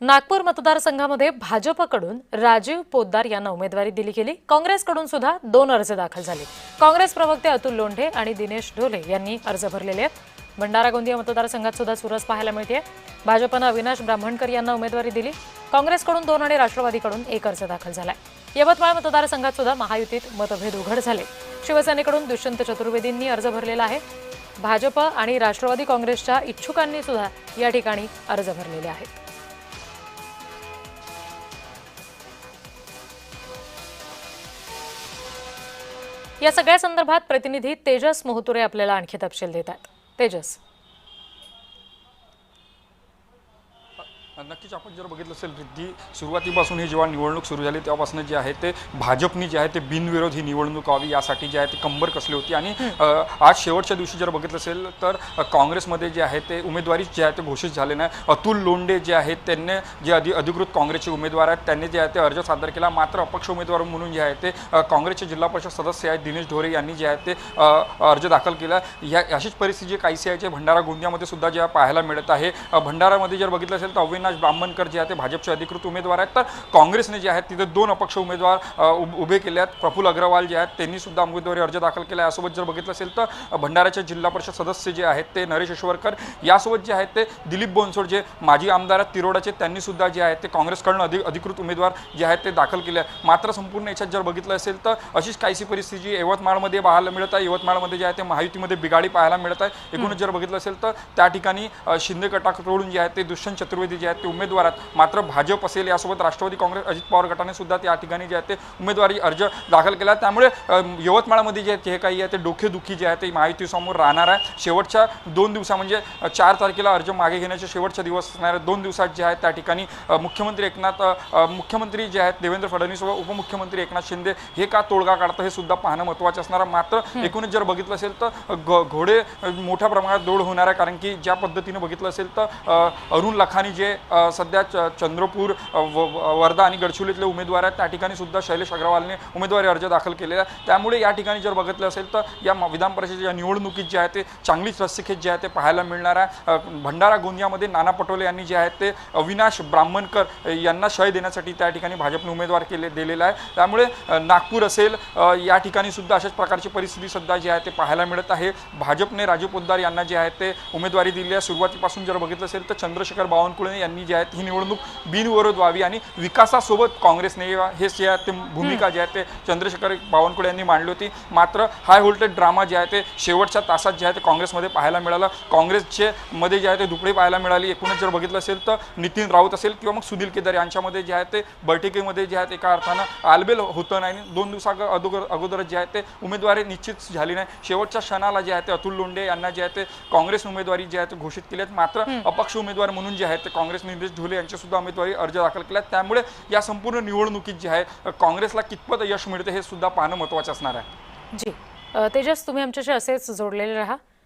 नागपूर मतदारसंघामध्ये भाजपकडून राजीव पोद्दार यांना उमेदवारी दिली गेली। काँग्रेसकडून सुद्धा 2 अर्ज दाखल झाले। काँग्रेस प्रवक्ते अतुल लोंढे आणि दिनेश ढोले यांनी अर्ज भरलेले आहेत। भंडारा गोंदिया मतदारसंघात सुद्धा चुरस पाहायला मिळते। भाजपने अविनाश ब्राह्मणकर यांना उमेदवारी दिली। काँग्रेसकडून 2 आणि राष्ट्रवादीकडून 1 अर्ज दाखल झालाय। यवतमाळ मतदारसंघात सुद्धा महायुतीत मतभेद उघड झाले। शिवसेनेकडून दुष्यंत चतुर्वेदींनी अर्ज भरलेला आहे। भाजप आणि राष्ट्रवादी काँग्रेसच्या इच्छुकांनी सुद्धा या ठिकाणी अर्ज भरलेले आहेत। या सगळ्या संदर्भात प्रतिनिधी तेजस मोहतुरे आपल्याला आणखी तपशील देतात। तेजस, नक्कीच आपण जर बघितलं असेल रिद्धी, सुरुवातीपासून ही जेव्हा निवडणूक सुरू झाली तेव्हापासून जे आहे ते भाजपनी जे आहे ते बिनविरोध ही निवडणूक व्हावी यासाठी जे आहे ते कंबर कसली होती। आणि आज शेवटच्या दिवशी जर बघितलं असेल तर काँग्रेसमध्ये जे आहे ते उमेदवारी जे आहे ते घोषित झाले नाही। अतुल लोंढे जे आहेत त्यांनी जे अधिकृत काँग्रेसचे उमेदवार आहेत त्यांनी जे आहे ते अर्ज सादर केला। मात्र अपक्ष उमेदवार म्हणून जे आहे ते काँग्रेसचे जिल्हा परिषद सदस्य आहेत दिनेश ढोरे यांनी जे आहे ते अर्ज दाखल केला। अशीच परिस्थिती काहीशी आहे जे भंडारा गोंदियामध्ये सुद्धा जे पाहायला मिळत आहे। भंडारामध्ये जर बघितलं असेल तर अविनाश ब्राह्मणकर जे आहे ते भाजपचे अधिकृत उमेदवार आहेत, तर काँग्रेसने जे आहेत तिथे 2 अपक्ष उमेदवार उभे केले आहेत। प्रफुल्ल अग्रवाल जे आहेत त्यांनी सुद्धा उमेदवारी अर्ज दाखल केला आहे। यासोबत जर बघितलं असेल तर भंडाराचे जिल्हा परिषद सदस्य जे आहेत ते नरेश ईश्वरकर, यासोबत जे आहेत ते दिलीप बोनसोड जे माजी आमदार आहेत तिरोडाचे, त्यांनी सुद्धा जे आहेत ते काँग्रेसकडून अधिकृत उमेदवार जे आहेत ते दाखल केले आहे। मात्र संपूर्ण याच्यात जर बघितलं असेल तर अशीच काहीशी परिस्थिती यवतमाळमध्ये पाहायला मिळत आहे। यवतमाळमध्ये जे आहे ते महायुतीमध्ये बिघाडी पाहायला मिळत आहे। एकूणच जर बघितलं असेल तर त्या ठिकाणी शिंदे गटाकडून जे आहेत ते दुष्यंत चतुर्वेदी जे आहेत ते उमेदवार आहेत। मात्र भाजप असेल यासोबत राष्ट्रवादी काँग्रेस अजित पवार गटाने सुद्धा त्या ठिकाणी जे आहे ते उमेदवारी अर्ज दाखल केला। त्यामुळे यवतमाळमध्ये जे हे काही आहे ते डोकेदुखी जे आहे ते महायुतीसमोर राहणार आहे। शेवटच्या 2 दिवसा म्हणजे 4 तारखेला अर्ज मागे घेण्याचे शेवटचे दिवस असणारे 2 दिवसात जे आहेत त्या ठिकाणी मुख्यमंत्री जे आहेत देवेंद्र फडणवीस व उपमुख्यमंत्री एकनाथ शिंदे हे का तोडगा काढतं हे सुद्धा पाहणं महत्त्वाचं असणार आहे। मात्र एकूणच जर बघितलं असेल तर घोडे मोठ्या प्रमाणात दौड होणार आहे, कारण की ज्या पद्धतीने बघितलं असेल तर अरुण लखानी जे सध्या चंद्रपूर, वर्धा आणि गडचिरोलीतले उमेदवार आहेत त्या ठिकाणी सुद्धा शैलेश अग्रवालने उमेदवारी अर्ज दाखल केलेला आहे। त्यामुळे या ठिकाणी जर बघितलं असेल तर या विधान परिषदेच्या निवडणुकीत जे आहे ते चांगलीच रस्सीखेच जे आहे ते पाहायला मिळणार आहे। भंडारा गोंदियामध्ये नाना पटोले यांनी जे आहेत ते अविनाश ब्राह्मणकर यांना शय देण्यासाठी त्या ठिकाणी भाजपने उमेदवार दिलेला आहे। त्यामुळे नागपूर असेल या ठिकाणी सुद्धा अशाच प्रकारची परिस्थिती सध्या जी आहे ते पाहायला मिळत आहे। भाजपने राजीव पोद्दार यांना जे आहे ते उमेदवारी दिली आहे। सुरुवातीपासून जर बघितलं असेल तर चंद्रशेखर बावनकुळे यांनी जे आहे ही निवडणूक बिनविरोध व्हावी आणि विकासासोबत काँग्रेसने हे जे आहे ते भूमिका जी आहे ते चंद्रशेखर बावनकुळे यांनी मांडली होती। मात्र हाय व्होल्टेज ड्रामा जे आहे ते शेवटच्या तासात जे आहे ते काँग्रेसमध्ये पाहायला मिळालं। काँग्रेसचे मध्ये जे आहे ते दुपडी पाहायला मिळाली। एकूणच जर बघितलं असेल तर नितीन राऊत असेल किंवा मग सुनील केदार यांच्यामध्ये जे आहे ते बैठकीमध्ये जे आहे एका अर्थानं आलबेल होतं नाही। 2 दिवसा अगोदर जे आहे ते उमेदवारी निश्चित झाली नाही। शेवटच्या क्षणाला जे आहे ते अतुल लोंढे यांना जे आहे ते काँग्रेस उमेदवारी जे आहे ते घोषित केली आहे। मात्र अपक्ष उमेदवार म्हणून जे आहे ते काँग्रेसने दिनेश ढोले यांचे सुद्धा उमेदवारी अर्ज दाखल केला। त्यामुळे या संपूर्ण निवडणुकीत जे आहे काँग्रेसला कितपत यश मिळते हे सुद्धा पाहणं महत्त्वाचं असणार आहे। जी तेजस, तुम्ही आमच्याशी असेच जोडलेले राहा।